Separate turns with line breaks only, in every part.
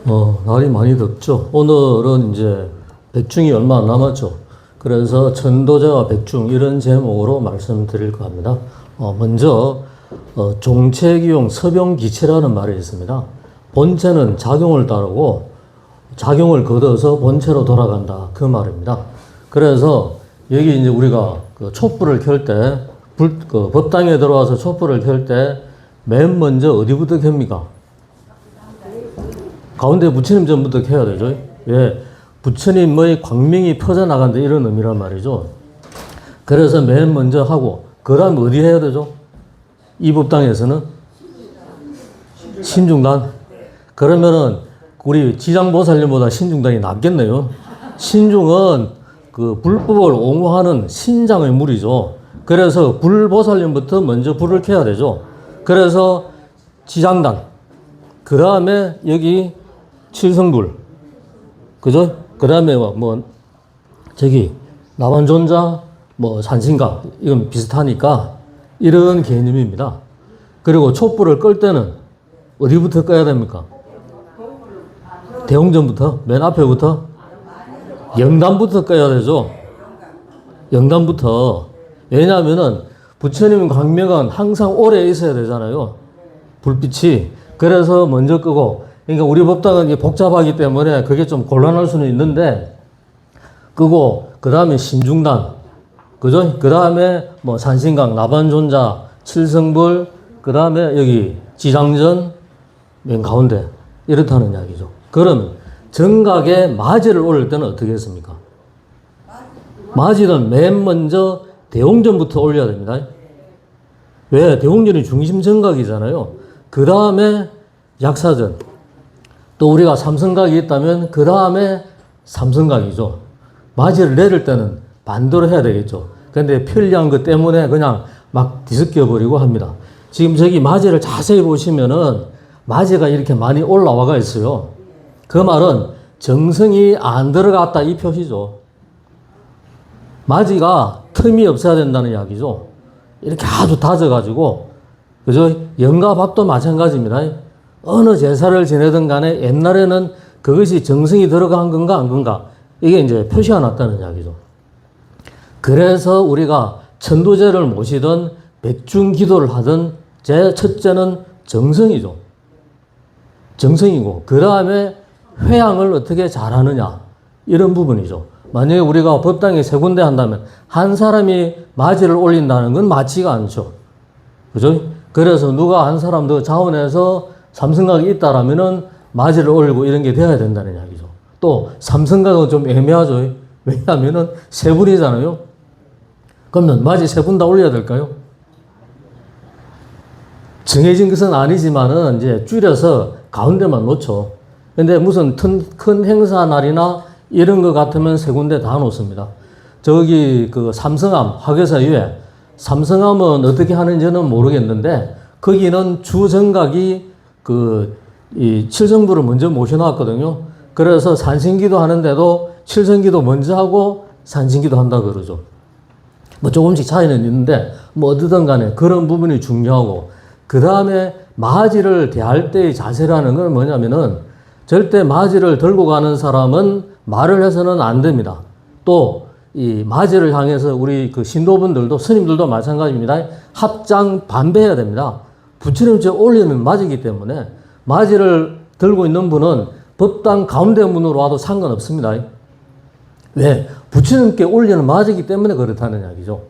날이 많이 덥죠. 오늘은 이제 백중이 얼마 안 남았죠. 그래서 천도제와 백중 이런 제목으로 말씀드릴 겁니다. 먼저 종체기용 서병기체라는 말이 있습니다. 본체는 작용을 따르고 작용을 거둬서 본체로 돌아간다 그 말입니다. 그래서 여기 이제 우리가 그 촛불을 켤 때 법당에 들어와서 촛불을 켤 때 맨 먼저 어디부터 켭니까? 가운데 부처님 전부터 켜야 되죠. 예, 부처님의 광명이 퍼져나간다 이런 의미란 말이죠. 그래서 맨 먼저 하고 그 다음 어디 해야 되죠? 이 법당에서는 신중단. 그러면은 우리 지장보살님보다 신중단이 낫겠네요. 신중은 그 불법을 옹호하는 신장의 물이죠. 그래서 불보살님부터 먼저 불을 켜야 되죠. 그래서 지장단. 그 다음에 여기 칠성불. 그죠? 그 다음에 저기 나반존자, 산신각. 이건 비슷하니까 이런 개념입니다. 그리고 촛불을 끌 때는 어디부터 꺼야 됩니까? 대홍전부터? 맨 앞에부터? 영단부터 꺼야 되죠. 영단부터. 왜냐하면은 부처님 광명은 항상 오래 있어야 되잖아요. 불빛이. 그래서 먼저 끄고, 그러니까 우리 법당은 복잡하기 때문에 그게 좀 곤란할 수는 있는데, 끄고, 그 다음에 신중단, 그죠? 그 다음에 산신각, 나반존자, 칠성불, 그 다음에 여기 지장전, 맨 가운데. 이렇다는 이야기죠. 그러면 정각에 마제를 올릴 때는 어떻게 했습니까? 마지는 맨 먼저 대홍전부터 올려야 됩니다. 왜? 대홍전이 중심 정각이잖아요. 그 다음에 약사전. 또 우리가 삼성각이 있다면 그 다음에 삼성각이죠. 마지를 내릴 때는 반대로 해야 되겠죠. 근데 편리한 것 때문에 그냥 막 뒤섞여 버리고 합니다. 지금 저기 마지를 자세히 보시면은 마지가 이렇게 많이 올라와가 있어요. 그 말은 정성이 안 들어갔다 이 표시죠. 마지가 틈이 없어야 된다는 이야기죠. 이렇게 아주 다져가지고, 그죠? 영가 밥도 마찬가지입니다. 어느 제사를 지내든 간에 옛날에는 그것이 정성이 들어간 건가 안 건가, 이게 이제 표시가 났다는 이야기죠. 그래서 우리가 천도제를 모시든 백중 기도를 하든 제 첫째는 정성이죠. 정성이고, 그 다음에 회양을 어떻게 잘하느냐, 이런 부분이죠. 만약에 우리가 법당에 세 군데 한다면 한 사람이 마지를 올린다는 건 맞지가 않죠. 그죠? 그래서 누가 한 사람 더 자원해서 삼성각이 있다라면은 마지를 올리고 이런 게 돼야 된다는 이야기죠. 또 삼성각은 좀 애매하죠. 왜냐하면은 세 분이잖아요. 그러면 마지 세 분 다 올려야 될까요? 정해진 것은 아니지만은 이제 줄여서 가운데만 놓죠. 근데 무슨 큰 행사 날이나 이런 거 같으면 세 군데 다 놓습니다. 저기 그 삼성암 화교사 위에 삼성암은 어떻게 하는지는 모르겠는데 거기는 주정각이 이 칠성불을 먼저 모셔놨거든요. 그래서 산신기도 하는데도 칠성기도 먼저 하고 산신기도 한다 그러죠. 조금씩 차이는 있는데 어디든 간에 그런 부분이 중요하고, 그 다음에 마지를 대할 때의 자세라는 건 뭐냐면은 절대 마지를 들고 가는 사람은 말을 해서는 안 됩니다. 또 이 마지를 향해서 우리 그 신도분들도 스님들도 마찬가지입니다. 합장 반배해야 됩니다. 부처님께 올리는 마지이기 때문에 마지를 들고 있는 분은 법당 가운데 문으로 와도 상관없습니다. 왜? 부처님께 올리는 마지이기 때문에 그렇다는 이야기죠.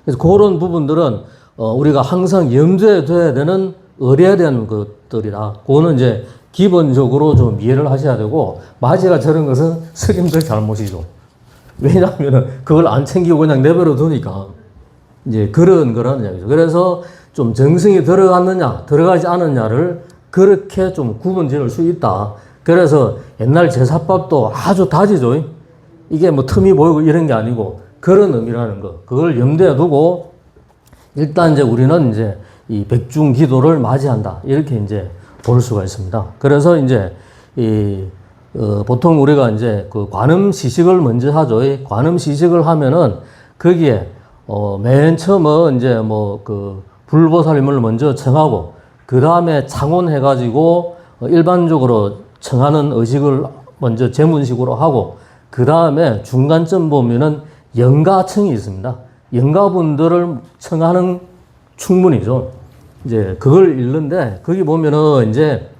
그래서 그런 부분들은 우리가 항상 염두에 둬야 되는 의례된 것들이라, 그거는 이제 기본적으로 좀 이해를 하셔야 되고, 마지가 저런 것은 스님들 잘못이죠. 왜냐하면 그걸 안 챙기고 그냥 내버려 두니까 이제 그런 거라는 이야기죠. 그래서 좀 정성이 들어갔느냐 들어가지 않느냐를 그렇게 좀 구분 지을 수 있다. 그래서 옛날 제사법도 아주 다지죠. 이게 틈이 보이고 이런 게 아니고 그런 의미라는 거, 그걸 염두에 두고 일단 이제 우리는 이제 이 백중 기도를 맞이한다, 이렇게 이제 볼 수가 있습니다. 그래서 이제 보통 우리가 이제 그 관음 시식을 먼저 하죠. 관음 시식을 하면은 거기에 맨 처음은 이제 그 불보살님을 먼저 청하고 그 다음에 창원해가지고 일반적으로 청하는 의식을 먼저 제문식으로 하고, 그 다음에 중간쯤 보면은 영가청이 있습니다. 영가분들을 청하는 충문이죠. 이제 그걸 읽는데, 거기 보면은 이제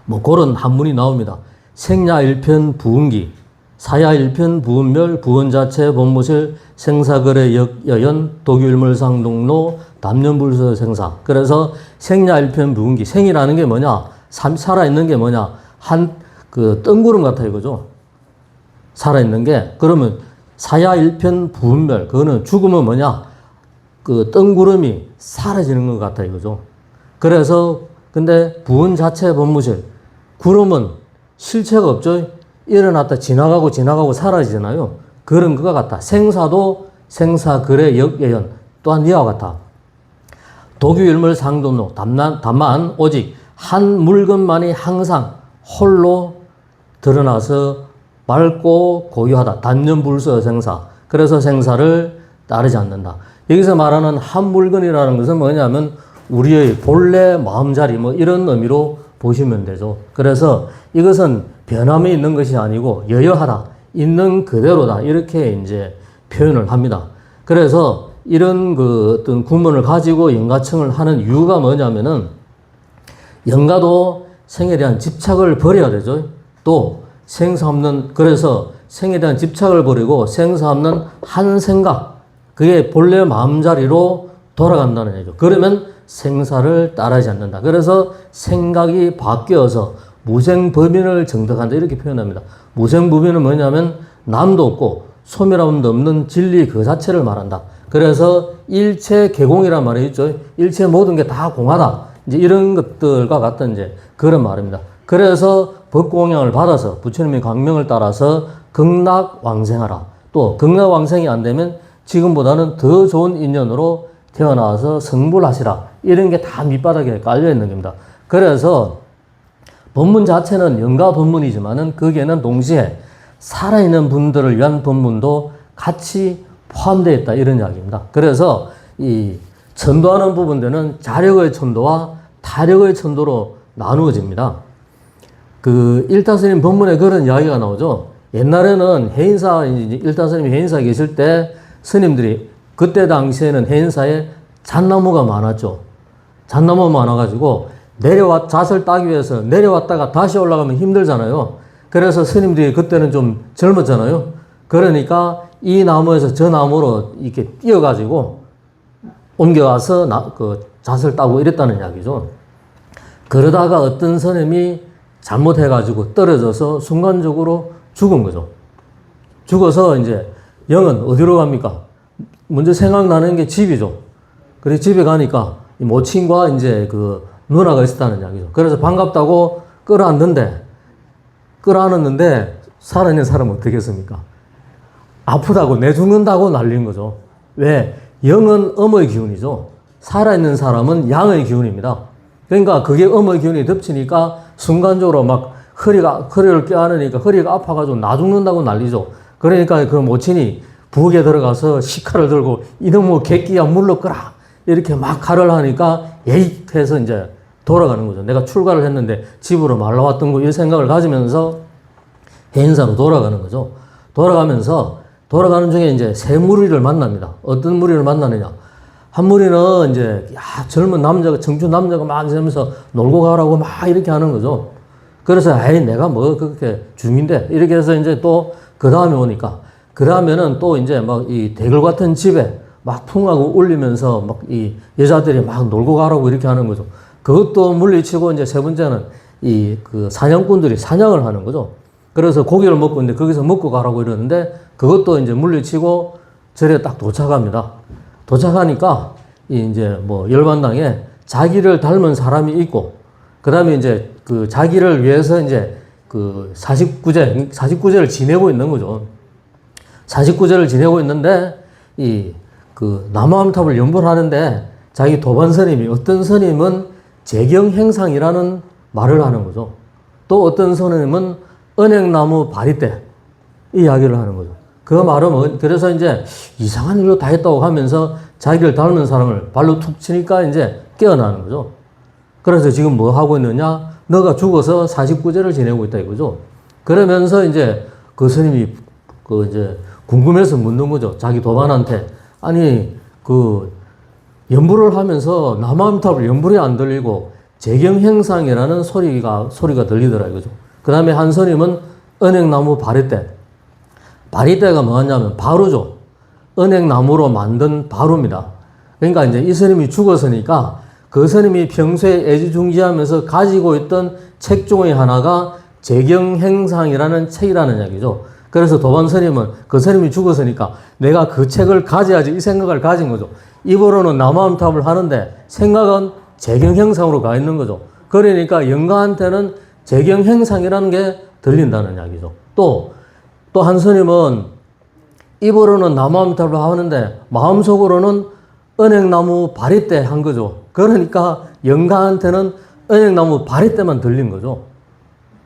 뭐 그런 한문이 나옵니다. 생야일편 부은기, 사야일편 부은멸, 부은자체 본무실, 생사거래 역여연, 도규일물상동로, 담연불서 생사. 그래서 생야일편 부은기, 생이라는 게 뭐냐? 살아있는 게 뭐냐? 그 뜬구름 같아 이거죠. 살아있는 게. 그러면 사야일편 부은멸, 그거는 죽으면 뭐냐? 그 뜬구름이 사라지는 것 같아 이거죠. 그래서 근데 부은 자체 본무실, 구름은 실체가 없죠. 일어났다 지나가고 사라지잖아요. 그런 것과 같다. 생사도 생사거래 역예연, 또한 이와 같다. 도규일물 상동로, 다만 오직 한 물건만이 항상 홀로 드러나서 맑고 고유하다. 단연불서 생사. 그래서 생사를 따르지 않는다. 여기서 말하는 한 물건이라는 것은 뭐냐면 우리의 본래 마음자리 뭐 이런 의미로 보시면 되죠. 그래서 이것은 변함이 있는 것이 아니고 여여하다. 있는 그대로다. 이렇게 이제 표현을 합니다. 그래서 이런 그 어떤 구문을 가지고 영가청을 하는 이유가 뭐냐면은 영가도 생에 대한 집착을 버려야 되죠. 또 생사 없는, 그래서 생에 대한 집착을 버리고 생사 없는 한 생각, 그게 본래 마음자리로 돌아간다는 얘기죠. 그러면 생사를 따르지 않는다. 그래서 생각이 바뀌어서 무생법인을 정득한다. 이렇게 표현합니다. 무생법인은 뭐냐면 남도 없고 소멸함도 없는 진리 그 자체를 말한다. 그래서 일체 개공이란 말이 있죠. 일체 모든 게 다 공하다. 이제 이런 것들과 같은 이제 그런 말입니다. 그래서 법공양을 받아서 부처님의 강명을 따라서 극락왕생하라. 또 극락왕생이 안 되면 지금보다는 더 좋은 인연으로 태어나서 성불하시라. 이런 게 다 밑바닥에 깔려 있는 겁니다. 그래서 법문 자체는 영가 법문이지만은 거기에는 동시에 살아있는 분들을 위한 법문도 같이 포함되어 있다. 이런 이야기입니다. 그래서 이 천도하는 부분들은 자력의 천도와 타력의 천도로 나누어집니다. 그 일타스님 법문에 그런 이야기가 나오죠. 옛날에는 해인사, 일타스님이 해인사에 계실 때 스님들이 그때 당시에는 해인사에 잣나무가 많았죠. 잣나무 많아가지고 잣을 따기 위해서 내려왔다가 다시 올라가면 힘들잖아요. 그래서 스님들이 그때는 좀 젊었잖아요. 그러니까 이 나무에서 저 나무로 이렇게 뛰어가지고 옮겨와서 그 잣을 따고 이랬다는 이야기죠. 그러다가 어떤 스님이 잘못해가지고 떨어져서 순간적으로 죽은 거죠. 죽어서 이제 영은 어디로 갑니까? 먼저 생각나는 게 집이죠. 그래서 집에 가니까 모친과 이제 그 누나가 있었다는 이야기죠. 그래서 반갑다고 끌어안는데 살아있는 사람은 어떻게 했습니까? 아프다고 내 죽는다고 난린 거죠. 왜? 영은 음의 기운이죠. 살아있는 사람은 양의 기운입니다. 그러니까 그게 음의 기운이 덮치니까 순간적으로 막 허리를 껴안으니까 허리가 아파가지고 나 죽는다고 난리죠. 그러니까 그 모친이 부엌에 들어가서 식칼을 들고 이놈의 객기야 물러거라 이렇게 막 칼을 하니까 에잇 해서 이제 돌아가는 거죠. 내가 출가를 했는데 집으로 말라왔던 거 이 생각을 가지면서 해인사로 돌아가는 거죠. 돌아가는 중에 이제 세 무리를 만납니다. 어떤 무리를 만나느냐? 한 무리는 이제 젊은 남자가 청춘 남자가 막 이러면서 놀고 가라고 막 이렇게 하는 거죠. 그래서 내가 뭐 그렇게 중인데 이렇게 해서 이제 또 그 다음에 오니까 그 다음에는 또 이제 막 이 대궐 같은 집에 막 풍하고 울리면서 막 이 여자들이 막 놀고 가라고 이렇게 하는 거죠. 그것도 물리치고 이제 세 번째는 이 그 사냥꾼들이 사냥을 하는 거죠. 그래서 고기를 먹고 있는데 거기서 먹고 가라고 이러는데 그것도 이제 물리치고 절에 딱 도착합니다. 도착하니까 이제 뭐 열반당에 자기를 닮은 사람이 있고 그 다음에 이제 그 자기를 위해서 이제 그 49제를 지내고 있는 거죠. 49제를 지내고 있는데 이 그 나무암탑을 연불하는데 자기 도반 스님이 어떤 스님은 재경행상이라는 말을 하는 거죠. 또 어떤 스님은 은행나무 바리떼 이 이야기를 하는 거죠. 그 말은 그래서 이제 이상한 일로 다 했다고 하면서 자기를 닮은 사람을 발로 툭 치니까 이제 깨어나는 거죠. 그래서 지금 뭐 하고 있느냐? 너가 죽어서 49제를 지내고 있다 이거죠. 그러면서 이제 그 스님이 그 이제 궁금해서 묻는 거죠. 자기 도반한테. 아니, 그 연불을 하면서 남아음탑을 연불이 안 들리고 재경행상이라는 소리가 들리더라 이거죠. 그 다음에 한 스님은 은행나무 바리떼. 바리떼가 뭐냐면 바루죠. 은행나무로 만든 바루입니다. 그러니까 이제 이 스님이 죽었으니까 그 스님이 평소에 애지중지하면서 가지고 있던 책 중에 하나가 재경행상이라는 책이라는 이야기죠. 그래서 도반 스님은 그 스님이 죽었으니까 내가 그 책을 가져야지 이 생각을 가진 거죠. 입으로는 남아음탑을 하는데 생각은 재경행상으로 가 있는 거죠. 그러니까 영가한테는 재경행상이라는 게 들린다는 이야기죠. 또 한 스님은 입으로는 남아음탑을 하는데 마음속으로는 은행나무 바리떼 한 거죠. 그러니까 영가한테는 은행나무 바리떼만 들린 거죠.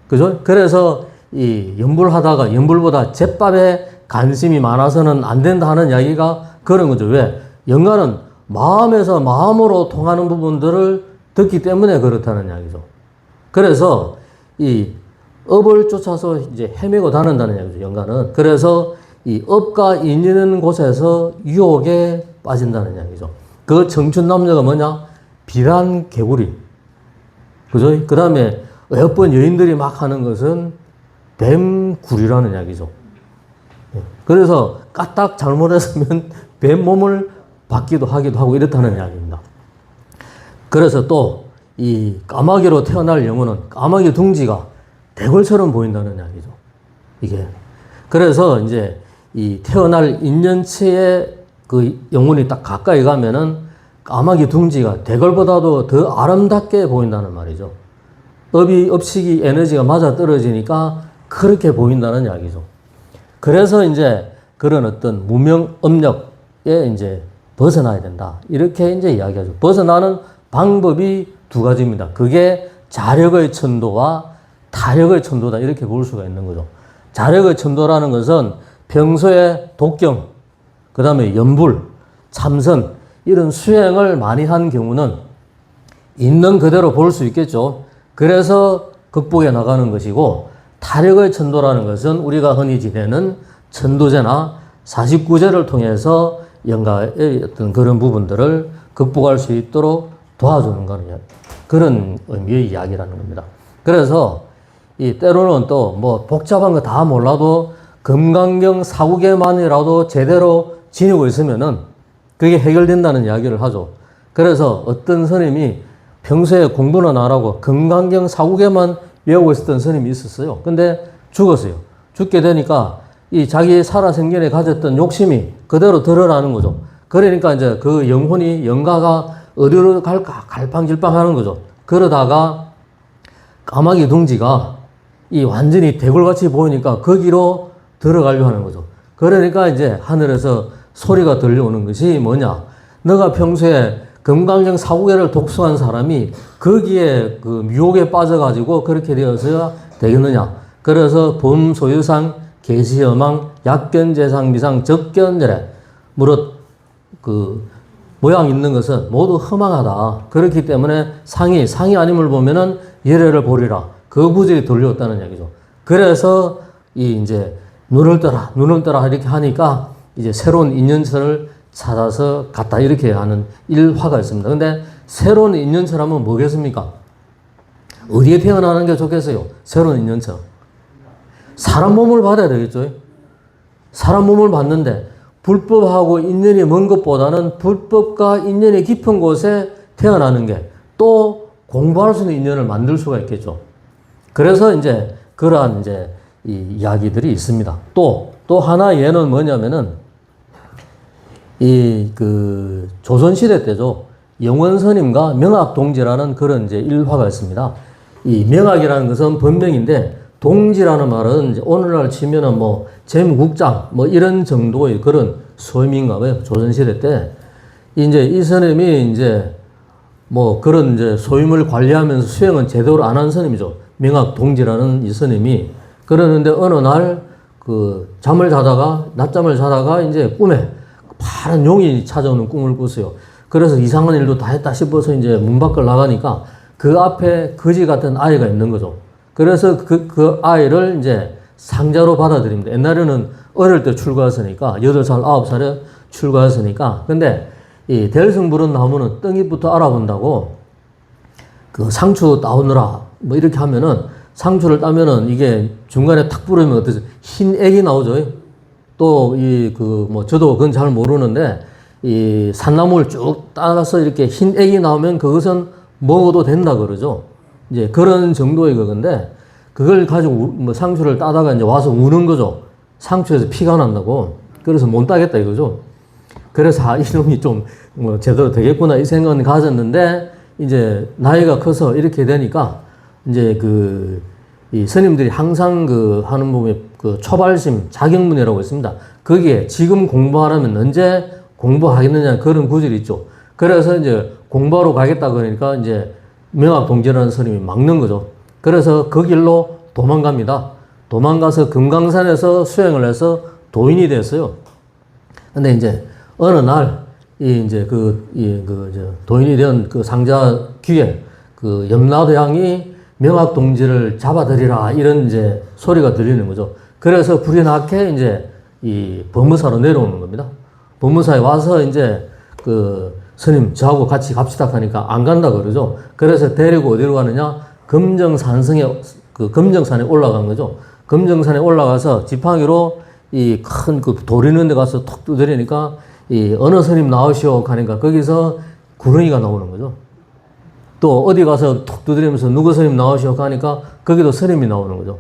그죠? 그래서 이 연불하다가 연불보다 제밥에 관심이 많아서는 안 된다 하는 이야기가 그런 거죠. 왜? 영가는 마음에서 마음으로 통하는 부분들을 듣기 때문에 그렇다는 이야기죠. 그래서 이 업을 쫓아서 이제 헤매고 다닌다는 이야기죠. 영가는. 그래서 이 업과 인연인 곳에서 유혹에 빠진다는 이야기죠. 그 청춘 남녀가 뭐냐? 비란 개구리. 그죠? 그 다음에 예쁜 여인들이 막 하는 것은 뱀구리라는 이야기죠. 그래서 까딱 잘못했으면 뱀 몸을 받기도 하기도 하고 이렇다는 이야기입니다. 그래서 또 이 까마귀로 태어날 영혼은 까마귀 둥지가 대궐처럼 보인다는 이야기죠. 이게. 그래서 이제 이 태어날 인연체에 그 영혼이 딱 가까이 가면은 까마귀 둥지가 대궐보다도 더 아름답게 보인다는 말이죠. 업식이 에너지가 맞아 떨어지니까 그렇게 보인다는 이야기죠. 그래서 이제 그런 어떤 무명 업력에 이제 벗어나야 된다. 이렇게 이제 이야기하죠. 벗어나는 방법이 두 가지입니다. 그게 자력의 천도와 타력의 천도다. 이렇게 볼 수가 있는 거죠. 자력의 천도라는 것은 평소에 독경, 그 다음에 연불, 참선, 이런 수행을 많이 한 경우는 있는 그대로 볼 수 있겠죠. 그래서 극복해 나가는 것이고, 타력의 천도라는 것은 우리가 흔히 지내는 천도제나 49제를 통해서 영가의 어떤 그런 부분들을 극복할 수 있도록 도와주는 거는 그런 의미의 이야기라는 겁니다. 그래서 이 때로는 또 뭐 복잡한 거 다 몰라도 금강경 49개만이라도 제대로 지니고 있으면은 그게 해결된다는 이야기를 하죠. 그래서 어떤 스님이 평소에 공부는 안 하고 금강경 49개만 외우고 있었던 스님이 있었어요. 근데 죽었어요. 죽게 되니까 이 자기 살아생전에 가졌던 욕심이 그대로 드러나는 거죠. 그러니까 이제 그 영혼이 영가가 어디로 갈까 갈팡질팡 하는 거죠. 그러다가 까마귀 둥지가 이 완전히 대굴같이 보이니까 거기로 들어가려고 하는 거죠. 그러니까 이제 하늘에서 소리가 들려오는 것이 뭐냐. 너가 평소에 금강경 49개를 독수한 사람이 거기에 그 유혹에 빠져가지고 그렇게 되어서야 되겠느냐. 그래서 범소유상 계시여망 약견재상 미상 적견열애 무릇 그 모양 있는 것은 모두 허망하다. 그렇기 때문에 상이 아님을 보면은 열애를 보리라. 그 구절이 들려왔다는 얘기죠. 그래서 이 이제 눈을 떠라 이렇게 하니까 이제 새로운 인연처를 찾아서 갔다 이렇게 하는 일화가 있습니다. 근데 새로운 인연처라면 뭐겠습니까? 어디에 태어나는 게 좋겠어요? 새로운 인연처. 사람 몸을 받아야 되겠죠. 사람 몸을 받는데 불법하고 인연이 먼 것보다는 불법과 인연이 깊은 곳에 태어나는 게 또 공부할 수 있는 인연을 만들 수가 있겠죠. 그래서 이제 그러한 이제 이 이야기들이 있습니다. 또 하나 예는 뭐냐면은 이 그 조선시대 때죠. 영원스님과 명학동지라는 그런 이제 일화가 있습니다. 이 명학이라는 것은 본명인데 동지라는 말은 이제 오늘날 치면은 뭐 재무국장 뭐 이런 정도의 그런 소임인가 봐요. 조선시대 때. 이제 이 스님이 이제 뭐 그런 이제 소임을 관리하면서 수행은 제대로 안 한 스님이죠. 명학동지라는 이 스님이. 그러는데 어느 날 그 낮잠을 자다가 이제 꿈에 파란 용이 찾아오는 꿈을 꿨어요. 그래서 이상한 일도 다 했다 싶어서 이제 문 밖을 나가니까 그 앞에 거지 같은 아이가 있는 거죠. 그래서 그 아이를 이제 상자로 받아들입니다. 옛날에는 어릴 때 출가했으니까, 8살, 9살에 출가했으니까. 근데 이 대성부른 나무는 떡잎부터 알아본다고 그 상추 따오느라 뭐 이렇게 하면은 상추를 따면은 이게 중간에 탁 부르면 어떠세요? 흰 액이 나오죠. 또 이 그 뭐 저도 그건 잘 모르는데 이 산나무를 쭉 따라서 이렇게 흰 액이 나오면 그것은 먹어도 된다 그러죠. 이제 그런 정도의 그건데 그걸 가지고 뭐 상추를 따다가 이제 와서 우는 거죠. 상추에서 피가 난다고. 그래서 못 따겠다 이거죠. 그래서 이놈이 좀 뭐 제대로 되겠구나 이 생각은 가졌는데 이제 나이가 커서 이렇게 되니까 이제 이 스님들이 항상 하는 부분에 초발심 자격문이라고 있습니다. 거기에 지금 공부하려면 언제 공부하겠느냐 그런 구절이 있죠. 그래서 이제 공부하러 가겠다 그러니까 이제 명학동지라는 스님이 막는 거죠. 그래서 그 길로 도망갑니다. 도망가서 금강산에서 수행을 해서 도인이 됐어요. 근데 이제 어느 날 도인이 된 그 상자 귀에 염라대왕이 명학동지를 잡아들이라 이런 이제 소리가 들리는 거죠. 그래서 불이 나게 이제 이 법무사로 내려오는 겁니다. 법무사에 와서 이제 스님 저하고 같이 갑시다 하니까 안 간다 그러죠. 그래서 데리고 어디로 가느냐? 금정산에 올라간 거죠. 금정산에 올라가서 지팡이로 이 큰 돌 있는 데 가서 톡 두드리니까 이 어느 스님 나오시오 하니까 거기서 구렁이가 나오는 거죠. 또 어디 가서 톡 두드리면서 누구 스님 나오시오 하니까 거기도 스님이 나오는 거죠.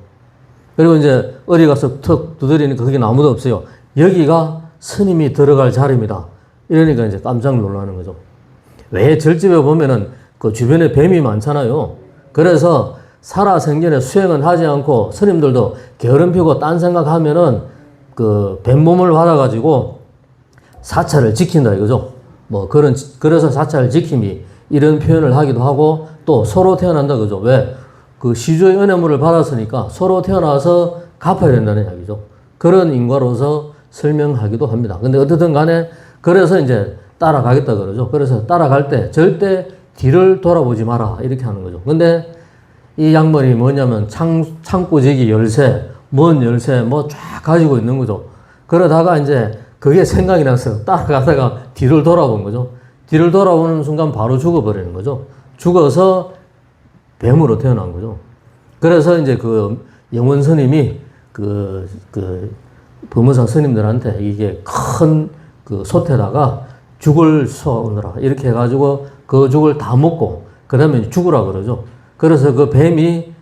그리고 이제 어디 가서 톡 두드리니까 거기는 아무도 없어요. 여기가 스님이 들어갈 자리입니다. 이러니까 이제 깜짝 놀라는 거죠. 왜 절집에 보면은 그 주변에 뱀이 많잖아요. 그래서 살아생전에 수행은 하지 않고 스님들도 게으름 피고 딴 생각하면은 뱀몸을 받아가지고 사찰을 지킨다 이거죠. 그래서 사찰을 지킴이 이런 표현을 하기도 하고 또 서로 태어난다 그죠. 왜? 시주의 은혜물을 받았으니까 서로 태어나서 갚아야 된다는 이야기죠. 그런 인과로서 설명하기도 합니다. 근데 어떻든 간에 그래서 이제 따라가겠다 그러죠. 그래서 따라갈 때 절대 뒤를 돌아보지 마라 이렇게 하는 거죠. 근데 이 양반이 뭐냐면 창고지기 열쇠, 뭔 열쇠 뭐 쫙 가지고 있는 거죠. 그러다가 이제 그게 생각이 나서 따라가다가 뒤를 돌아본 거죠. 뒤를 돌아보는 순간 바로 죽어버리는 거죠. 죽어서 뱀으로 태어난 거죠. 그래서 이제 영원 스님이 법무사 스님들한테 이게 큰 솥에다가 죽을 쏘느라 이렇게 해가지고 그 죽을 다 먹고 그 다음에 죽으라 그러죠. 그래서 그 뱀이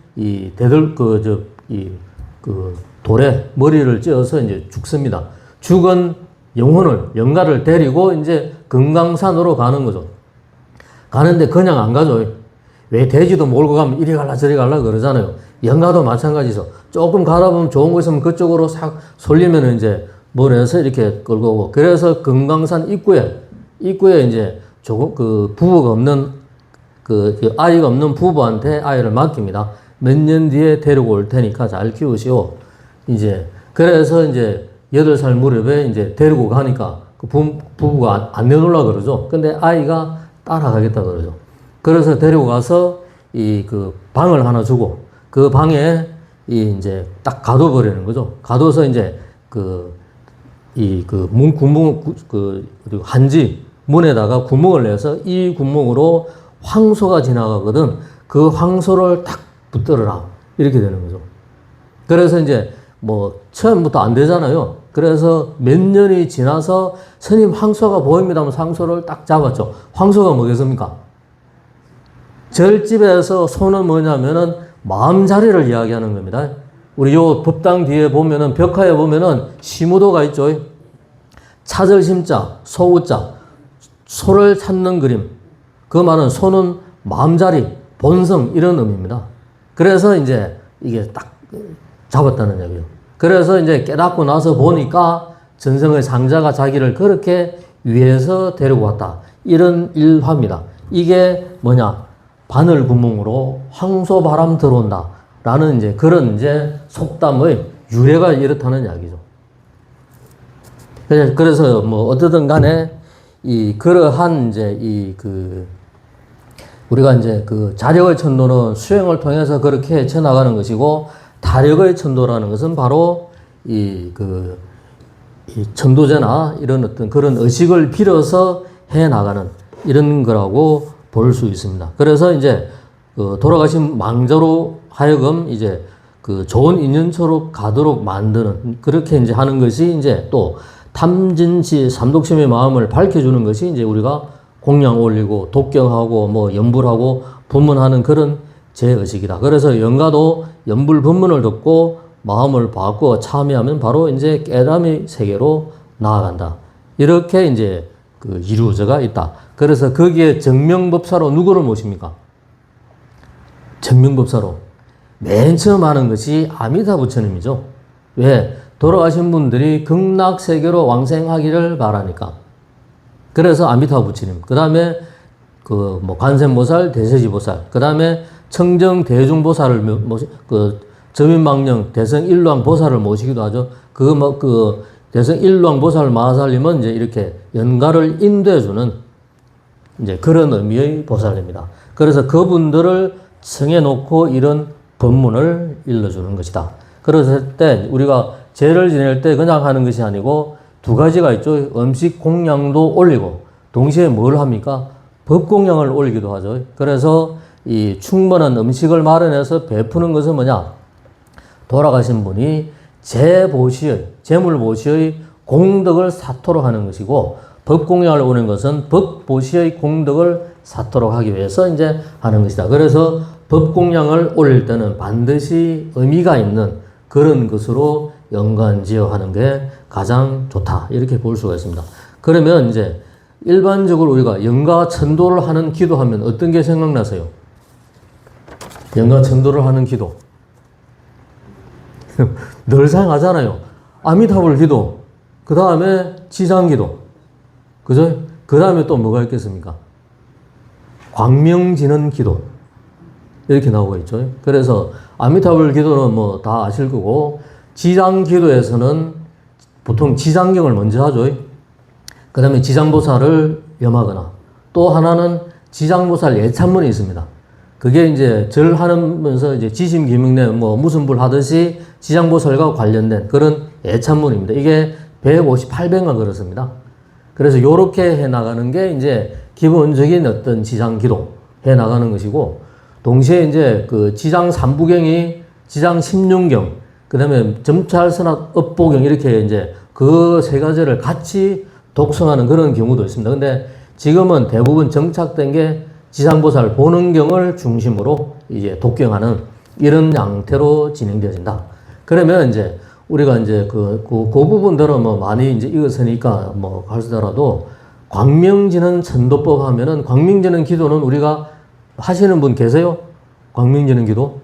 돌에 머리를 찧어서 이제 죽습니다. 죽은 영가를 데리고 이제 금강산으로 가는 거죠. 가는데 그냥 안 가죠. 왜 돼지도 몰고 가면 이리 갈라 저리 갈라 그러잖아요. 영가도 마찬가지죠. 조금 가다 보면 좋은 거 있으면 그쪽으로 싹 솔리면 이제 몰아서 이렇게 끌고 오고. 그래서 금강산 입구에 이제 조금 부부가 없는 아이가 없는 부부한테 아이를 맡깁니다. 몇 년 뒤에 데리고 올 테니까 잘 키우시오. 이제 그래서 이제 8살 무렵에 이제 데리고 가니까 부부가 안 내놓으려 그러죠. 근데 아이가 따라가겠다 그러죠. 그래서 데리고 가서 방을 하나 주고 그 방에 이제 딱 가둬버리는 거죠. 가둬서 이제 한지 문에다가 구멍을 내서 이 구멍으로 황소가 지나가거든. 그 황소를 딱 붙들어라. 이렇게 되는 거죠. 그래서 이제 처음부터 안 되잖아요. 그래서 몇 년이 지나서 스님 황소가 보입니다 하면 황소를 딱 잡았죠. 황소가 뭐겠습니까? 절집에서 소는 뭐냐면은 마음자리를 이야기하는 겁니다. 우리 요 법당 뒤에 보면은 벽화에 보면은 시무도가 있죠. 찾을 심자, 소우자, 소를 찾는 그림. 그 말은 소는 마음자리, 본성 이런 의미입니다. 그래서 이제 이게 딱 잡았다는 얘기예요. 그래서 이제 깨닫고 나서 보니까 전생의 상자가 자기를 그렇게 위해서 데리고 왔다. 이런 일화입니다. 이게 뭐냐? 바늘 구멍으로 황소바람 들어온다. 라는 이제 그런 이제 속담의 유래가 이렇다는 이야기죠. 그래서 어떻든 간에 그러한 이제 우리가 이제 그 자력의 천도는 수행을 통해서 그렇게 헤쳐나가는 것이고, 타력의 천도라는 것은 바로 이 천도제나 이런 어떤 그런 의식을 빌어서 해 나가는 이런 거라고 볼 수 있습니다. 그래서 이제 돌아가신 망자로 하여금 이제 그 좋은 인연처로 가도록 만드는, 그렇게 이제 하는 것이 이제 또 탐진치 삼독심의 마음을 밝혀주는 것이 이제 우리가 공양 올리고 독경하고 뭐 연불하고 분문하는 그런 제의식이다. 그래서 영가도 연불 분문을 듣고 마음을 바꾸어 참여하면 바로 이제 깨달음의 세계로 나아간다. 이렇게 이제 그 이루어져가 있다. 그래서 거기에 정명법사로 누구를 모십니까? 정명법사로 맨 처음 하는 것이 아미타 부처님이죠. 왜? 돌아가신 분들이 극락세계로 왕생하기를 바라니까. 그래서 아미타 부처님. 그 다음에 그 뭐 관세음보살, 대세지보살. 그 다음에 청정 대중보살을 저민망령 대성일왕 보살을 모시기도 하죠. 그 대성일왕 보살 마하살님은 이제 이렇게 연가를 인도해주는 이제 그런 의미의 보살입니다. 그래서 그분들을 청해놓고 이런 법문을 일러주는 것이다. 그랬을 때 우리가 제를 지낼 때 그냥 하는 것이 아니고 두 가지가 있죠. 음식 공양도 올리고 동시에 뭘 합니까? 법 공양을 올리기도 하죠. 그래서 이 충분한 음식을 마련해서 베푸는 것은 뭐냐? 돌아가신 분이 재물보시의 공덕을 사토록 하는 것이고, 법공양을 오는 것은 법보시의 공덕을 사토록 하기 위해서 이제 하는 것이다. 그래서 법공양을 올릴 때는 반드시 의미가 있는 그런 것으로 연관지어 하는 게 가장 좋다. 이렇게 볼 수가 있습니다. 그러면 이제 일반적으로 우리가 영가 천도를 하는 기도하면 어떤 게 생각나세요? 영가 천도를 하는 기도. 늘 사용하잖아요. 아미타불 기도, 그 다음에 지상기도, 그죠? 그 다음에 또 뭐가 있겠습니까? 광명진원 기도. 이렇게 나오고 있죠. 그래서 아미타불 기도는 뭐 다 아실 거고, 지상기도에서는 보통 지상경을 먼저 하죠. 그 다음에 지상보살을 염하거나, 또 하나는 지상보살 예찬문이 있습니다. 그게 이제 절하면서 이제 지심기명내 뭐 무슨 불 하듯이 지장보살과 관련된 그런 애찬문입니다. 이게 158배가 그렇습니다. 그래서 요렇게 해 나가는 게 이제 기본적인 어떤 지장 기도 해 나가는 것이고, 동시에 이제 그 지장 삼부경이 지장 십륜경, 그 다음에 점찰선악 업보경 이렇게 이제 그 세 가지를 같이 독성하는 그런 경우도 있습니다. 근데 지금은 대부분 정착된 게 지상보살 보능경을 중심으로 이제 독경하는 이런 양태로 진행되어진다. 그러면 이제 우리가 이제 그 부분들은 뭐 많이 이제 읽었으니까 뭐 하시더라도, 광명진원 천도법 하면은 광명진원 기도는 우리가 하시는 분 계세요? 광명진원 기도?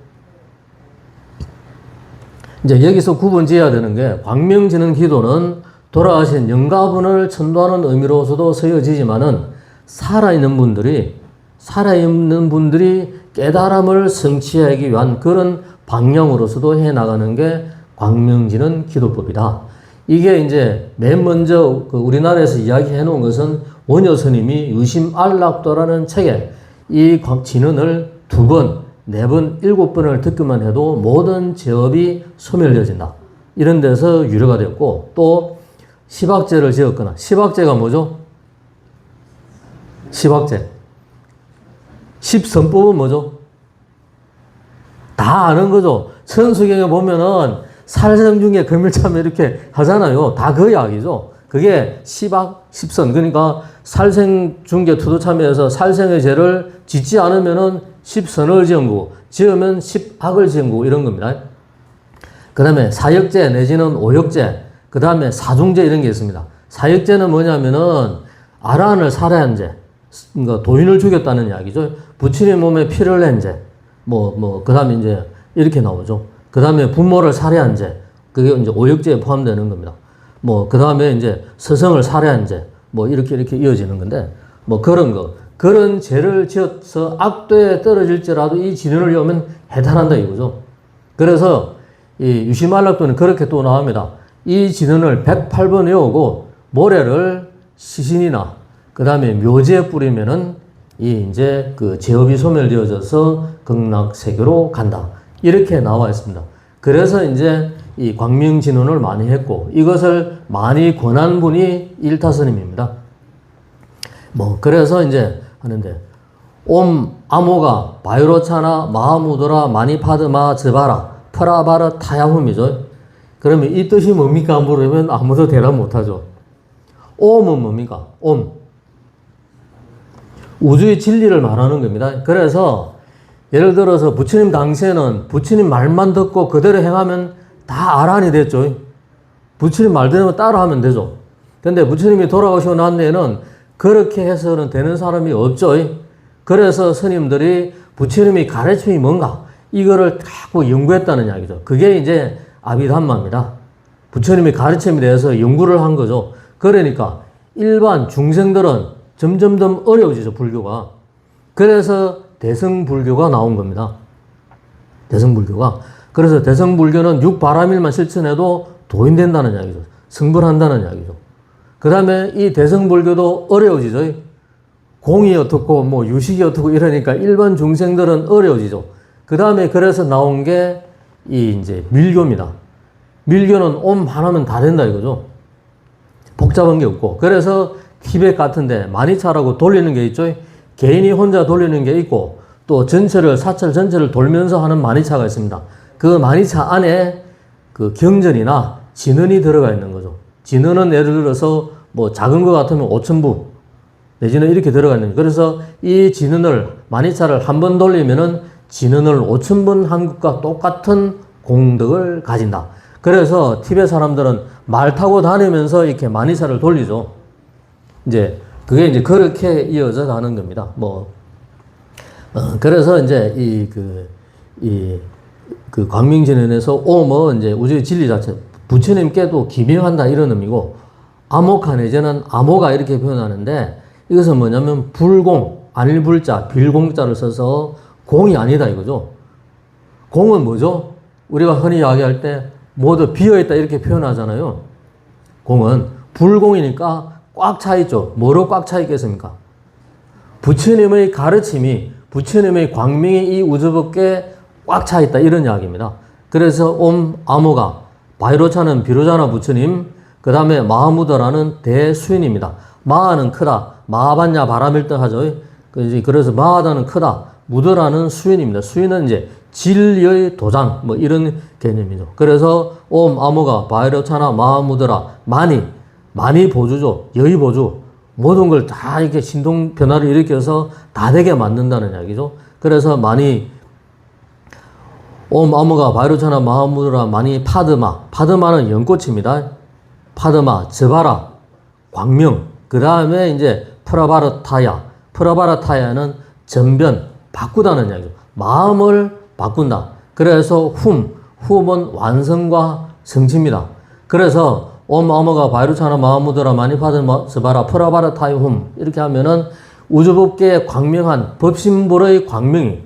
이제 여기서 구분 지어야 되는 게, 광명진원 기도는 돌아가신 영가분을 천도하는 의미로서도 쓰여지지만은 살아있는 분들이 깨달음을 성취하기 위한 그런 방향으로서도 해 나가는 게 광명진원 기도법이다. 이게 이제 맨 먼저 그 우리나라에서 이야기해 놓은 것은 원효 스님이 유심안락도라는 책에 이 진원을 2번, 4번, 7번을 듣기만 해도 모든 죄업이 소멸되어진다. 이런 데서 유래가 되었고, 또 시박제를 지었거나, 시박제가 뭐죠? 시박제. 십선법은 뭐죠? 다 아는 거죠. 천수경에 보면은 살생 중에 금일참 이렇게 하잖아요. 다 그 이야기죠. 그게 시박, 십선. 그러니까 살생 중계 투도참여에서 살생의 죄를 짓지 않으면은 십선을 지은 거고, 지으면 십악을 지은 거고, 이런 겁니다. 그 다음에 사역제 내지는 오역제, 그 다음에 사중제 이런 게 있습니다. 사역제는 뭐냐면은 아란을 살해한 죄, 그러니까 도인을 죽였다는 이야기죠. 부친의 몸에 피를 낸 죄, 그 다음에 이제 이렇게 나오죠. 그 다음에 부모를 살해한 죄, 그게 이제 오역죄에 포함되는 겁니다. 그 다음에 이제 스승을 살해한 죄, 이렇게 이어지는 건데, 그런 죄를 지어서 악도에 떨어질지라도 이 진원을 외우면 해탈한다 이거죠. 그래서 이 유심안락도는 그렇게 또 나옵니다. 이 진원을 108번 외우고 모래를 시신이나 그 다음에 묘지에 뿌리면은 이제 그 제업이 소멸되어져서 극락세계로 간다. 이렇게 나와 있습니다. 그래서 이제 이 광명진언을 많이 했고, 이것을 많이 권한 분이 일타스님입니다. 그래서 이제 하는데, 옴 아모가 바이로차나 마하무드라 마니파드마 즈바라 프라바르 타야훔이죠. 그러면 이 뜻이 뭡니까? 물으면 아무도 대답 못하죠. 옴은 뭡니까? 옴. 우주의 진리를 말하는 겁니다. 그래서 예를 들어서 부처님 당시에는 부처님 말만 듣고 그대로 행하면 다 아란이 됐죠. 부처님 말대로 따라하면 되죠. 근데 부처님이 돌아오시고 난 뒤에는 그렇게 해서는 되는 사람이 없죠. 그래서 스님들이 부처님이 가르침이 뭔가 이거를 자꾸 연구했다는 이야기죠. 그게 이제 아비담마입니다. 부처님의 가르침에 대해서 연구를 한 거죠. 그러니까 일반 중생들은 점점 더 어려워지죠, 불교가. 그래서 대승불교가 나온 겁니다. 대승불교가. 그래서 대승불교는 육바라밀만 실천해도 도인된다는 이야기죠. 승불한다는 이야기죠. 그 다음에 이 대승불교도 어려워지죠. 공이 어떻고 유식이 어떻고 이러니까 일반 중생들은 어려워지죠. 그 다음에 그래서 나온 게 이 이제 밀교입니다. 밀교는 옴 하나면 다 된다 이거죠. 복잡한 게 없고. 그래서 티벳 같은데 마니차라고 돌리는 게 있죠. 개인이 혼자 돌리는 게 있고, 또 사찰 전체를 돌면서 하는 마니차가 있습니다. 그 마니차 안에 그 경전이나 진언이 들어가 있는 거죠. 진언은 예를 들어서 작은 거 같으면 5,000부 내지는 이렇게 들어가 있는 거죠. 그래서 이 진언을 마니차를 한 번 돌리면은 진언을 5,000번 한 것과 똑같은 공덕을 가진다. 그래서 티벳 사람들은 말 타고 다니면서 이렇게 마니차를 돌리죠. 이제 그게 이제 그렇게 이어져 가는 겁니다. 그래서 이제 그 광명진언에서 옴은 이제 우주의 진리 자체, 부처님께도 기명한다 이런 의미고, 암호카 내지는 암호가 이렇게 표현하는데, 이것은 뭐냐면 불공, 안일불자, 빌공자를 써서 공이 아니다 이거죠. 공은 뭐죠? 우리가 흔히 이야기할 때 모두 비어있다 이렇게 표현하잖아요. 공은 불공이니까 꽉 차 있죠. 뭐로 꽉 차 있겠습니까? 부처님의 가르침이, 부처님의 광명이 이 우주법계에 꽉 차 있다 이런 이야기입니다. 그래서 옴 아모가 바이로차는 비로자나 부처님, 그 다음에 마하무드라는 대수인입니다. 마하는 크다, 마하반야 바라밀등 하죠. 그래서 마하다는 크다, 무드라는 수인입니다. 수인은 이제 진리의 도장 이런 개념이죠. 그래서 옴 아모가 바이로차나 마하무드라 많이 보주죠. 여의 보주. 모든 걸 다 이렇게 신동 변화를 일으켜서 다 되게 만든다는 이야기죠. 그래서 옴 아모가 바이로차나 마하무드라 파드마는 연꽃입니다. 파드마, 즈바라, 광명. 그 다음에 이제 프라바르타야는 전변, 바꾸다는 이야기죠. 마음을 바꾼다. 그래서 훔은 완성과 성취입니다. 그래서 옴 아모가 바이루차나 마하무드라 마니파드마 즈바라 프라바르타이 이렇게 하면은 우주법계의 광명한 법신불의 광명이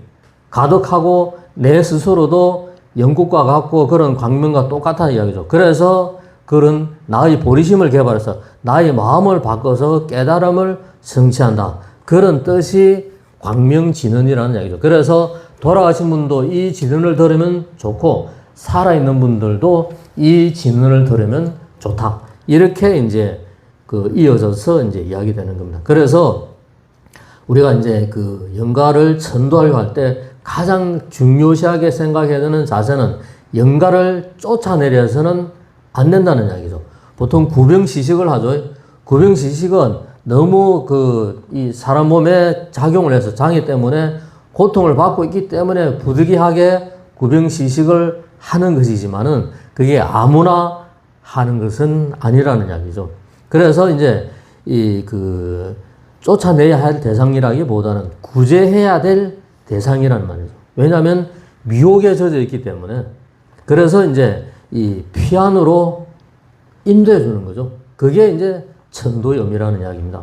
가득하고 내 스스로도 영국과 같고 그런 광명과 똑같다는 이야기죠. 그래서 그런 나의 보리심을 개발해서 나의 마음을 바꿔서 깨달음을 성취한다. 그런 뜻이 광명진언이라는 이야기죠. 그래서 돌아가신 분도 이 진언을 들으면 좋고, 살아있는 분들도 이 진언을 들으면 좋다. 이렇게 이제 이어져서 이제 이야기되는 겁니다. 그래서 우리가 이제 그 영가를 천도하려고 할 때 가장 중요시하게 생각해야 되는 자세는 영가를 쫓아내려서는 안 된다는 이야기죠. 보통 구병시식을 하죠. 구병시식은 너무 이 사람 몸에 작용을 해서 장애 때문에 고통을 받고 있기 때문에 부득이하게 구병시식을 하는 것이지만은 그게 아무나 하는 것은 아니라는 이야기죠. 그래서 이제 쫓아내야 할 대상이라기보다는 구제해야 될 대상이라는 말이죠. 왜냐하면 미혹에 젖어 있기 때문에. 그래서 이제 이 피안으로 인도해 주는 거죠. 그게 이제 천도염이라는 이야기입니다.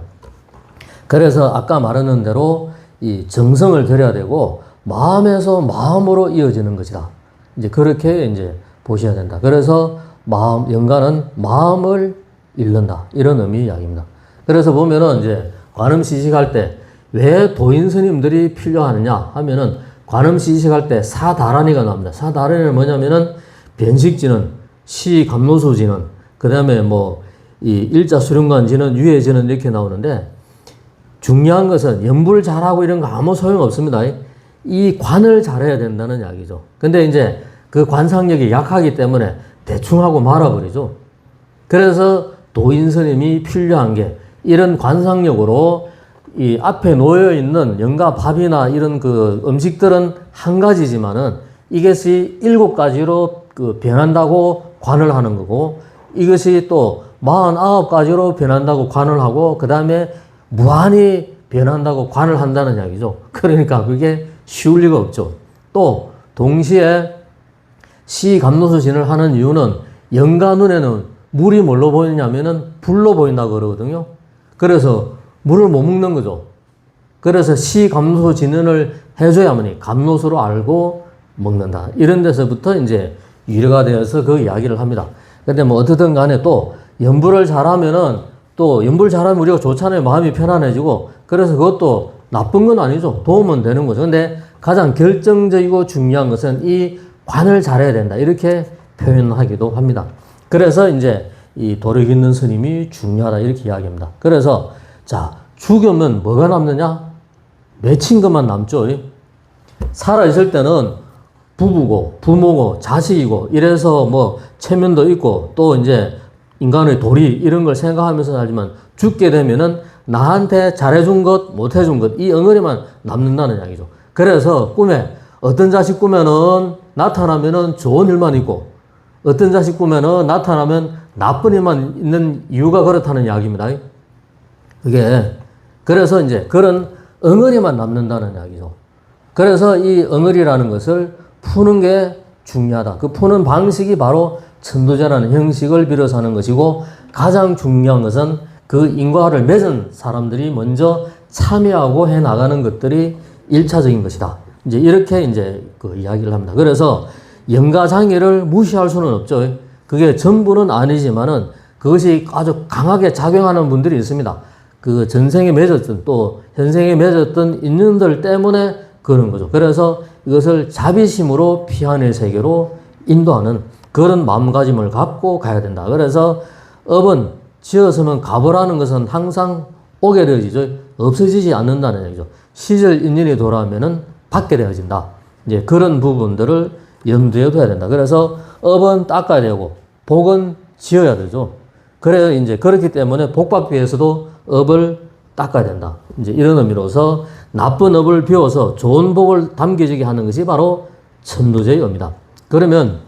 그래서 아까 말했는 대로 이 정성을 들여야 되고 마음에서 마음으로 이어지는 것이다. 이제 그렇게 이제 보셔야 된다. 그래서 영가는 마음을 잃는다. 이런 의미 이야기입니다. 그래서 보면은 이제 관음시식할 때 왜 도인 스님들이 필요하느냐 하면은 관음시 이식할 때 사다란이가 나옵니다. 사다란이는 뭐냐면은 변식지는, 시감노소지는, 그 다음에 뭐 이 일자 수령관지는, 유해지는 이렇게 나오는데 중요한 것은 연불 잘하고 이런 거 아무 소용 없습니다. 이 관을 잘해야 된다는 이야기죠. 근데 이제 그 관상력이 약하기 때문에 대충 하고 말아버리죠. 그래서 도인 스님이 필요한 게 이런 관상력으로 이 앞에 놓여 있는 연가 밥이나 이런 그 음식들은 한 가지지만은 이것이 7가지로 그 변한다고 관을 하는 거고, 이것이 또 49가지로 변한다고 관을 하고, 그 다음에 무한히 변한다고 관을 한다는 이야기죠. 그러니까 그게 쉬울 리가 없죠. 또 동시에 시감노소진을 하는 이유는 영가 눈에는 물이 뭘로 보이냐면은 불로 보인다고 그러거든요. 그래서 물을 못 먹는 거죠. 그래서 시감노소진을 해줘야만이 감노소로 알고 먹는다. 이런 데서부터 이제 유래가 되어서 그 이야기를 합니다. 근데 뭐 어떻든 간에 또 연불을 잘하면은, 또 연불 잘하면 우리가 좋잖아요. 마음이 편안해지고. 그래서 그것도 나쁜 건 아니죠. 도움은 되는 거죠. 근데 가장 결정적이고 중요한 것은 이 관을 잘해야 된다. 이렇게 표현하기도 합니다. 그래서 이제 이 도력 있는 스님이 중요하다. 이렇게 이야기합니다. 그래서 자, 죽으면 뭐가 남느냐? 맺힌 것만 남죠. 살아있을 때는 부부고, 부모고, 자식이고, 이래서 뭐 체면도 있고, 또 이제 인간의 도리, 이런 걸 생각하면서 살지만 죽게 되면은 나한테 잘해준 것, 못해준 것, 이 엉어리만 남는다는 이야기죠. 그래서 꿈에 어떤 자식 꾸면은 나타나면은 좋은 일만 있고, 어떤 자식 꾸면은 나타나면 나쁜 일만 있는 이유가 그렇다는 이야기입니다. 그게, 그래서 이제 그런 엉어리만 남는다는 이야기죠. 그래서 이 엉어리라는 것을 푸는 게 중요하다. 그 푸는 방식이 바로 천도제라는 형식을 빌어서 하는 것이고, 가장 중요한 것은 그 인과를 맺은 사람들이 먼저 참여하고 해 나가는 것들이 1차적인 것이다. 이제 이렇게 이제 그 이야기를 합니다. 그래서 영가장애를 무시할 수는 없죠. 그게 전부는 아니지만은 그것이 아주 강하게 작용하는 분들이 있습니다. 그 전생에 맺었던, 또 현생에 맺었던 인연들 때문에 그런 거죠. 그래서 이것을 자비심으로 피안의 세계로 인도하는 그런 마음가짐을 갖고 가야 된다. 그래서 업은 지었으면 갚으라는 것은 항상 오게 되어지죠. 없어지지 않는다는 얘기죠. 시절 인연이 돌아오면은 받게 되어진다. 이제 그런 부분들을 염두에 둬야 된다. 그래서 업은 닦아야 되고 복은 지어야 되죠. 그래서 이제 그렇기 때문에 복 받기 위해서도 업을 닦아야 된다. 이제 이런 의미로서 나쁜 업을 비워서 좋은 복을 담겨지게 하는 것이 바로 천도제의 의미다. 그러면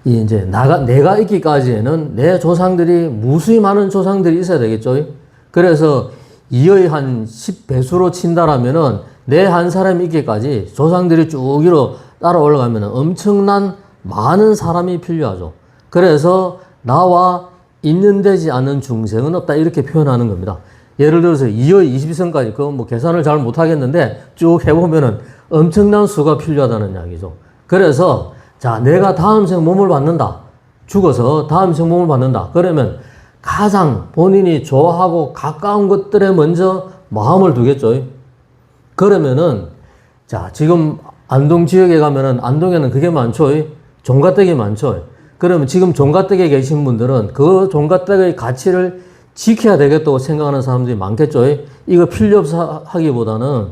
이제 내가 있기까지에는 내 조상들이 무수히 많은 조상들이 있어야 되겠죠. 그래서 2의 한 10배수로 친다라면은 내 한 사람이 있기까지 조상들이 쭉 위로 따라 올라가면 엄청난 많은 사람이 필요하죠. 그래서 나와 인연되지 않은 중생은 없다. 이렇게 표현하는 겁니다. 예를 들어서 2의 20선까지, 그건 뭐 계산을 잘 못하겠는데 쭉 해보면은 엄청난 수가 필요하다는 이야기죠. 그래서 자, 내가 다음 생 몸을 받는다. 죽어서 다음 생 몸을 받는다. 그러면 가장 본인이 좋아하고 가까운 것들에 먼저 마음을 두겠죠. 그러면은, 자, 지금 안동 지역에 가면은 안동에는 그게 많죠. 종가댁이 많죠. 그러면 지금 종가댁에 계신 분들은 그 종가댁의 가치를 지켜야 되겠다고 생각하는 사람들이 많겠죠. 이거 필요 없어 하기보다는,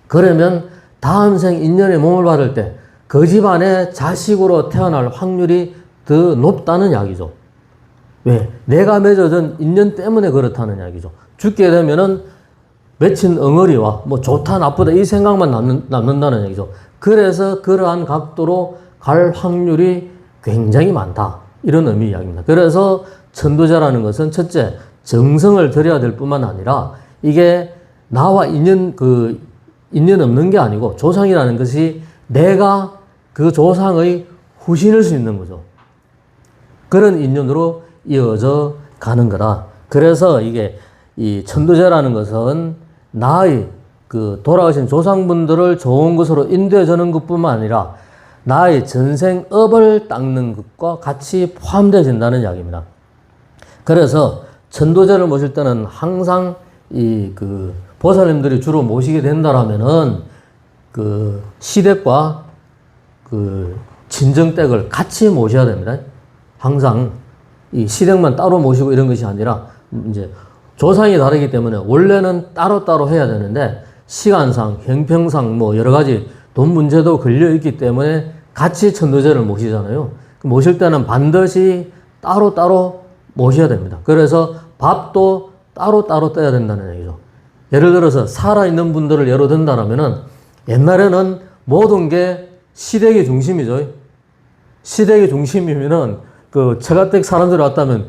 그러면 다음 생 인연의 몸을 받을 때 그 집안의 자식으로 태어날 확률이 더 높다는 이야기죠. 왜? 내가 맺어진 인연 때문에 그렇다는 이야기죠. 죽게 되면은 맺힌 엉어리와 뭐 좋다 나쁘다 이 생각만 남는다는 얘기죠. 그래서 그러한 각도로 갈 확률이 굉장히 많다. 이런 의미 이야기입니다. 그래서 천도제라는 것은 첫째, 정성을 들여야 될 뿐만 아니라 이게 나와 인연 없는 게 아니고 조상이라는 것이 내가 그 조상의 후신일 수 있는 거죠. 그런 인연으로 이어져 가는 거다. 그래서 이게 이 천도제라는 것은 나의 그 돌아가신 조상분들을 좋은 것으로 인도해 주는 것뿐만 아니라 나의 전생업을 닦는 것과 같이 포함되어진다는 이야기입니다. 그래서 천도제를 모실 때는 항상 이 보살님들이 주로 모시게 된다라면은 그 시댁과 그 친정댁을 같이 모셔야 됩니다. 항상 이 시댁만 따로 모시고 이런 것이 아니라 이제 조상이 다르기 때문에 원래는 따로따로 해야 되는데 시간상, 형평상 뭐 여러 가지 돈 문제도 걸려 있기 때문에 같이 천도제를 모시잖아요. 모실 때는 반드시 따로따로 모셔야 됩니다. 그래서 밥도 따로따로 떠야 된다는 얘기죠. 예를 들어서 살아있는 분들을 예로 든다면은 옛날에는 모든 게 시댁의 중심이죠. 시댁의 중심이면은 그 처가댁 사람들이 왔다면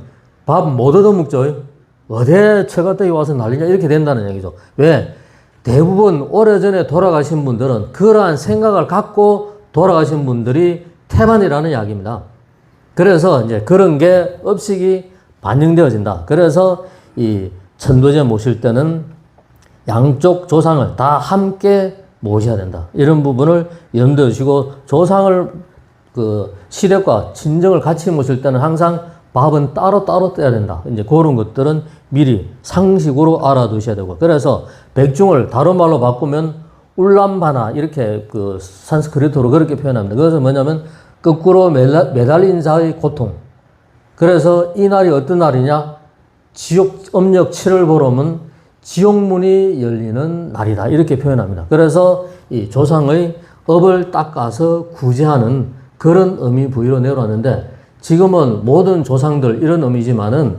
밥 못 얻어먹죠. 어디 처가댁이 와서 난리냐 이렇게 된다는 얘기죠. 왜? 대부분 오래전에 돌아가신 분들은 그러한 생각을 갖고 돌아가신 분들이 태반이라는 이야기입니다. 그래서 이제 그런 게 업식이 반영되어진다. 그래서 이 천도제 모실 때는 양쪽 조상을 다 함께 모셔야 된다. 이런 부분을 염두에 두시고 조상을 그 시댁과 친정을 같이 모실 때는 항상 밥은 따로따로 떠야 된다. 이제 그런 것들은 미리 상식으로 알아두셔야 되고. 그래서 백중을 다른 말로 바꾸면 울람바나 이렇게 그 산스크리트로 그렇게 표현합니다. 그것은 뭐냐면 거꾸로 매달린 자의 고통. 그래서 이 날이 어떤 날이냐? 지옥 음력 7월 보름은 지옥문이 열리는 날이다. 이렇게 표현합니다. 그래서 이 조상의 업을 닦아서 구제하는 그런 의미 부여로 내려왔는데 지금은 모든 조상들 이런 의미지만은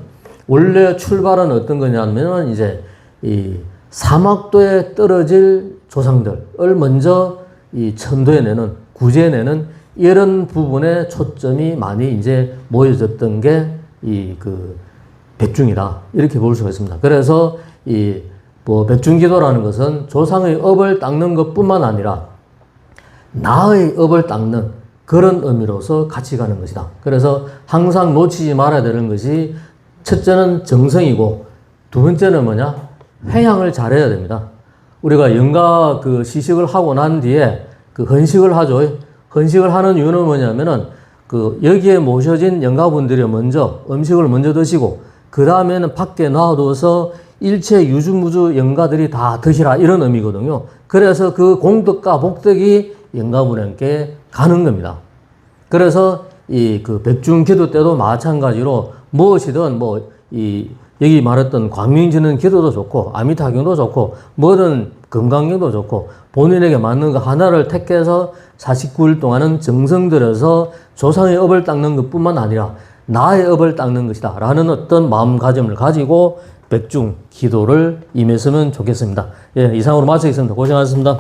원래 출발은 어떤 거냐면 이제 이 사막도에 떨어질 조상들을 먼저 이 천도에 내는 구제에 내는 이런 부분에 초점이 많이 이제 모여졌던 게 이 그 백중이다 이렇게 볼 수가 있습니다. 그래서 이 뭐 백중기도라는 것은 조상의 업을 닦는 것뿐만 아니라 나의 업을 닦는 그런 의미로서 같이 가는 것이다. 그래서 항상 놓치지 말아야 되는 것이 첫째는 정성이고 두 번째는 뭐냐? 회향을 잘해야 됩니다. 우리가 영가 그 시식을 하고 난 뒤에 그 헌식을 하죠. 헌식을 하는 이유는 뭐냐면은 그 여기에 모셔진 영가분들이 먼저 음식을 먼저 드시고 그 다음에는 밖에 놔둬서 일체 유주무주 영가들이 다 드시라 이런 의미거든요. 그래서 그 공덕과 복덕이 영가분에게 가는 겁니다. 그래서 이 그 백중 기도 때도 마찬가지로 무엇이든 뭐 이 여기 말했던 광명지는 기도도 좋고 아미타경도 좋고 뭐든 금강경도 좋고 본인에게 맞는 거 하나를 택해서 49일 동안은 정성 들여서 조상의 업을 닦는 것뿐만 아니라 나의 업을 닦는 것이다 라는 어떤 마음가짐을 가지고 백중 기도를 임했으면 좋겠습니다. 예, 이상으로 마치겠습니다. 고생하셨습니다.